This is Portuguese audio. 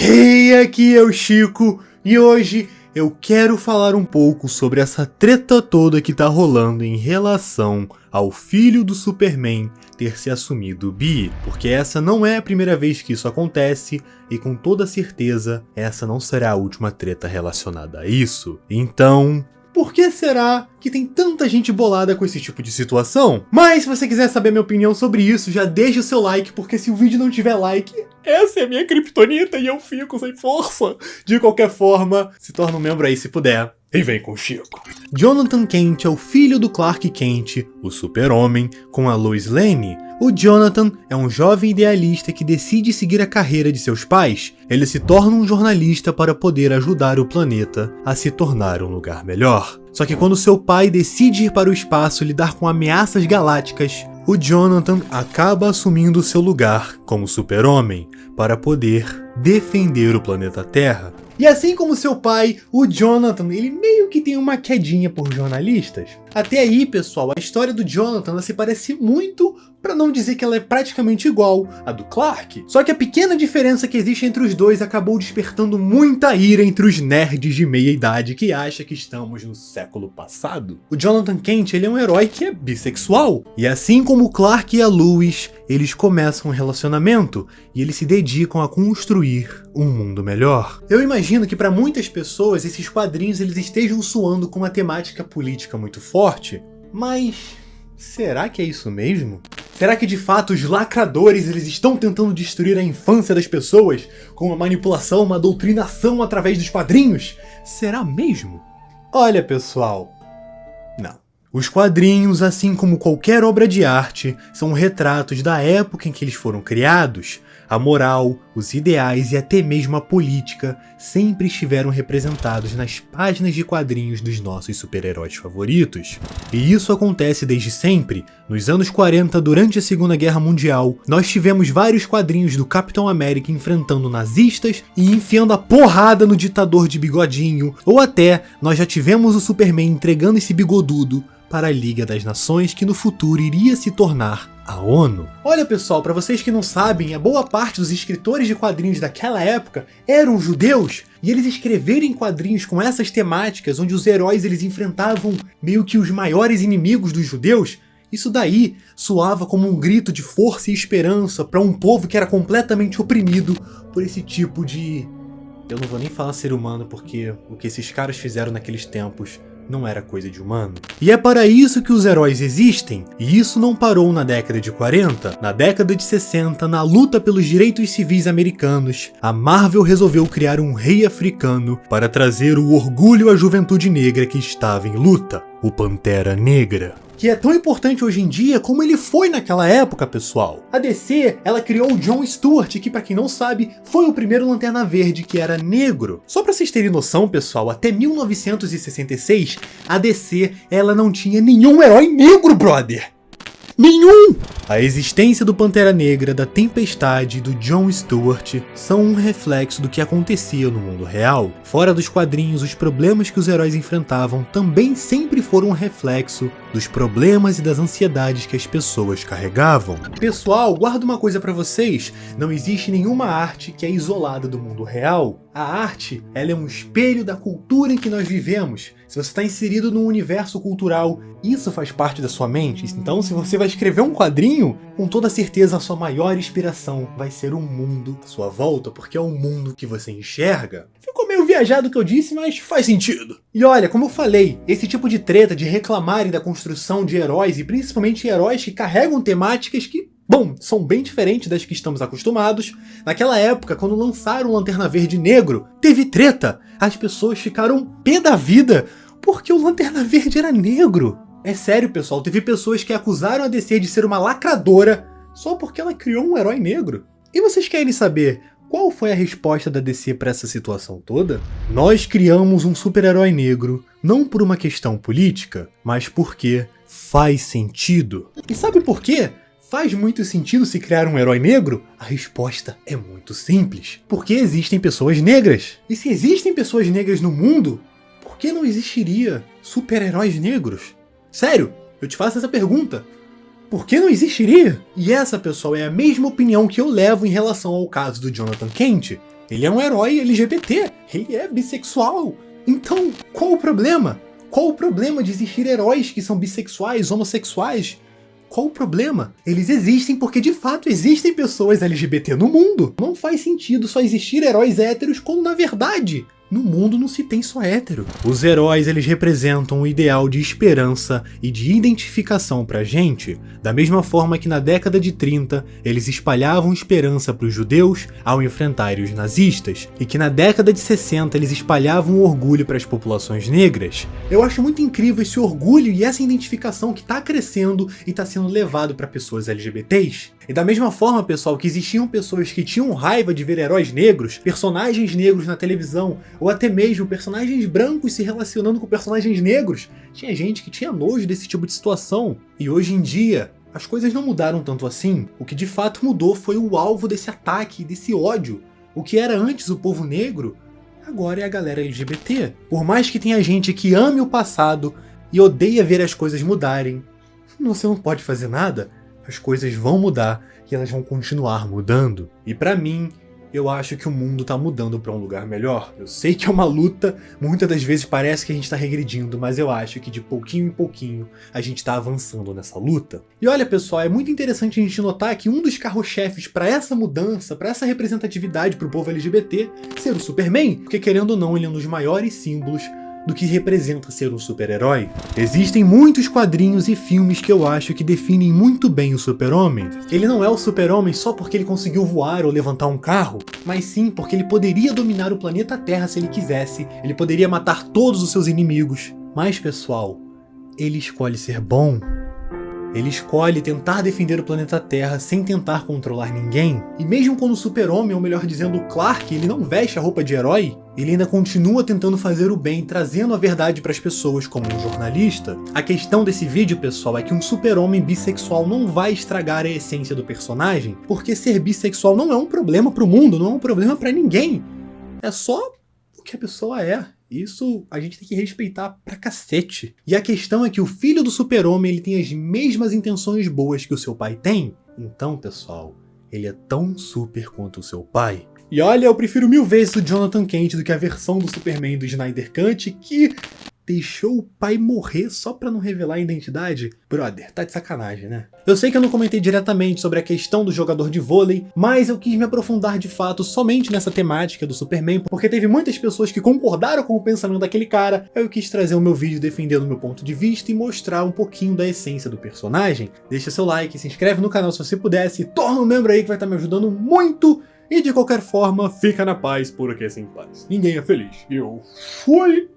Hey, aqui é o Chico e hoje eu quero falar um pouco sobre essa treta toda que tá rolando em relação ao filho do Superman ter se assumido bi, porque essa não é a primeira vez que isso acontece e com toda certeza essa não será a última treta relacionada a isso. Então, por que será que tem tanta gente bolada com esse tipo de situação? Mas se você quiser saber minha opinião sobre isso, já deixa o seu like, porque se o vídeo não tiver like, essa é a minha criptonita e eu fico sem força. De qualquer forma, se torna um membro aí se puder. E vem com o Chico. Jonathan Kent é o filho do Clark Kent, o super-homem, com a Lois Lane. O Jonathan é um jovem idealista que decide seguir a carreira de seus pais. Ele se torna um jornalista para poder ajudar o planeta a se tornar um lugar melhor. Só que quando seu pai decide ir para o espaço e lidar com ameaças galácticas, o Jonathan acaba assumindo seu lugar como super-homem para poder defender o planeta Terra. E assim como seu pai, o Jonathan, ele meio que tem uma quedinha por jornalistas. Até aí, pessoal, a história do Jonathan ela se parece muito, para não dizer que ela é praticamente igual à do Clark. Só que a pequena diferença que existe entre os dois acabou despertando muita ira entre os nerds de meia idade que acham que estamos no século passado. O Jonathan Kent ele é um herói que é bissexual. E assim como o Clark e a Lois, eles começam um relacionamento e eles se dedicam a construir um mundo melhor. Eu imagino que para muitas pessoas esses quadrinhos eles estejam soando com uma temática política muito forte, mas será que é isso mesmo? Será que de fato os lacradores eles estão tentando destruir a infância das pessoas com uma manipulação, uma doutrinação através dos quadrinhos? Será mesmo? Olha, pessoal, não. Os quadrinhos, assim como qualquer obra de arte, são retratos da época em que eles foram criados. A moral, os ideais e até mesmo a política sempre estiveram representados nas páginas de quadrinhos dos nossos super-heróis favoritos. E isso acontece desde sempre. Nos anos 40, durante a Segunda Guerra Mundial, nós tivemos vários quadrinhos do Capitão América enfrentando nazistas e enfiando a porrada no ditador de bigodinho, ou até nós já tivemos o Superman entregando esse bigodudo para a Liga das Nações, que no futuro iria se tornar a ONU. Olha, pessoal, para vocês que não sabem, a boa parte dos escritores de quadrinhos daquela época eram judeus, e eles escreverem quadrinhos com essas temáticas, onde os heróis eles enfrentavam meio que os maiores inimigos dos judeus, isso daí soava como um grito de força e esperança para um povo que era completamente oprimido por esse tipo de... Eu não vou nem falar ser humano, porque o que esses caras fizeram naqueles tempos não era coisa de humano. E é para isso que os heróis existem, e isso não parou na década de 40. Na década de 60, na luta pelos direitos civis americanos, a Marvel resolveu criar um rei africano para trazer o orgulho à juventude negra que estava em luta, o Pantera Negra. Que é tão importante hoje em dia como ele foi naquela época, pessoal. A DC, ela criou o John Stewart, que pra quem não sabe, foi o primeiro Lanterna Verde que era negro. Só pra vocês terem noção, pessoal, até 1966, a DC, ela não tinha nenhum herói negro, brother! Nenhum! A existência do Pantera Negra, da Tempestade e do John Stewart são um reflexo do que acontecia no mundo real. Fora dos quadrinhos, os problemas que os heróis enfrentavam também sempre foram um reflexo dos problemas e das ansiedades que as pessoas carregavam. Pessoal, guardo uma coisa pra vocês, não existe nenhuma arte que é isolada do mundo real. A arte, ela é um espelho da cultura em que nós vivemos. Se você está inserido num universo cultural, isso faz parte da sua mente. Então, se você vai escrever um quadrinho, com toda certeza a sua maior inspiração vai ser o mundo à sua volta, porque é o mundo que você enxerga. Ficou meio viajado o que eu disse, mas faz sentido. E olha, como eu falei, esse tipo de treta de reclamarem da construção de heróis, e principalmente heróis que carregam temáticas que, bom, são bem diferentes das que estamos acostumados. Naquela época, quando lançaram o Lanterna Verde negro, teve treta. As pessoas ficaram pé da vida porque o Lanterna Verde era negro. É sério, pessoal, teve pessoas que acusaram a DC de ser uma lacradora só porque ela criou um herói negro. E vocês querem saber qual foi a resposta da DC para essa situação toda? Nós criamos um super-herói negro, não por uma questão política, mas porque faz sentido. E sabe por quê? Faz muito sentido se criar um herói negro? A resposta é muito simples. Porque existem pessoas negras. E se existem pessoas negras no mundo, por que não existiria super-heróis negros? Sério, eu te faço essa pergunta. Por que não existiria? E essa, pessoal, é a mesma opinião que eu levo em relação ao caso do Jonathan Kent. Ele é um herói LGBT, ele é bissexual. Então, qual o problema? Qual o problema de existir heróis que são bissexuais, homossexuais? Qual o problema? Eles existem porque de fato existem pessoas LGBT no mundo. Não faz sentido só existir heróis héteros quando na verdade no mundo não se tem só hétero. Os heróis, eles representam um ideal de esperança e de identificação pra gente, da mesma forma que na década de 30 eles espalhavam esperança pros judeus ao enfrentarem os nazistas, e que na década de 60 eles espalhavam orgulho para as populações negras. Eu acho muito incrível esse orgulho e essa identificação que tá crescendo e tá sendo levado para pessoas LGBTs. E da mesma forma, pessoal, que existiam pessoas que tinham raiva de ver heróis negros, personagens negros na televisão, ou até mesmo personagens brancos se relacionando com personagens negros, tinha gente que tinha nojo desse tipo de situação. E hoje em dia, as coisas não mudaram tanto assim. O que de fato mudou foi o alvo desse ataque, desse ódio. O que era antes o povo negro, agora é a galera LGBT. Por mais que tenha gente que ame o passado e odeia ver as coisas mudarem, você não pode fazer nada. As coisas vão mudar e elas vão continuar mudando. E pra mim, eu acho que o mundo tá mudando pra um lugar melhor. Eu sei que é uma luta, muitas das vezes parece que a gente tá regredindo, mas eu acho que de pouquinho em pouquinho a gente tá avançando nessa luta. E olha, pessoal, é muito interessante a gente notar que um dos carro-chefes pra essa mudança, pra essa representatividade pro povo LGBT, ser o Superman, porque querendo ou não, ele é um dos maiores símbolos do que representa ser um super-herói. Existem muitos quadrinhos e filmes que eu acho que definem muito bem o super-homem. Ele não é o super-homem só porque ele conseguiu voar ou levantar um carro, mas sim porque ele poderia dominar o planeta Terra se ele quisesse, ele poderia matar todos os seus inimigos. Mas, pessoal, ele escolhe ser bom. Ele escolhe tentar defender o planeta Terra sem tentar controlar ninguém. E mesmo quando o Super-Homem, ou melhor dizendo, o Clark, ele não veste a roupa de herói, ele ainda continua tentando fazer o bem, trazendo a verdade para as pessoas como um jornalista. A questão desse vídeo, pessoal, é que um super-homem bissexual não vai estragar a essência do personagem, porque ser bissexual não é um problema pro mundo, não é um problema para ninguém. É só o que a pessoa é. Isso a gente tem que respeitar pra cacete. E a questão é que o filho do super-homem, ele tem as mesmas intenções boas que o seu pai tem. Então, pessoal, ele é tão super quanto o seu pai. E olha, eu prefiro 1000 vezes o Jonathan Kent do que a versão do Superman do Snyder Cut, que deixou o pai morrer só pra não revelar a identidade. Brother, tá de sacanagem, né? Eu sei que eu não comentei diretamente sobre a questão do jogador de vôlei, mas eu quis me aprofundar de fato somente nessa temática do Superman, porque teve muitas pessoas que concordaram com o pensamento daquele cara. Eu quis trazer o meu vídeo defendendo o meu ponto de vista e mostrar um pouquinho da essência do personagem. Deixa seu like, se inscreve no canal se você pudesse, torna um membro aí que vai estar me ajudando muito. E de qualquer forma, fica na paz, porque sem paz ninguém é feliz. Eu fui!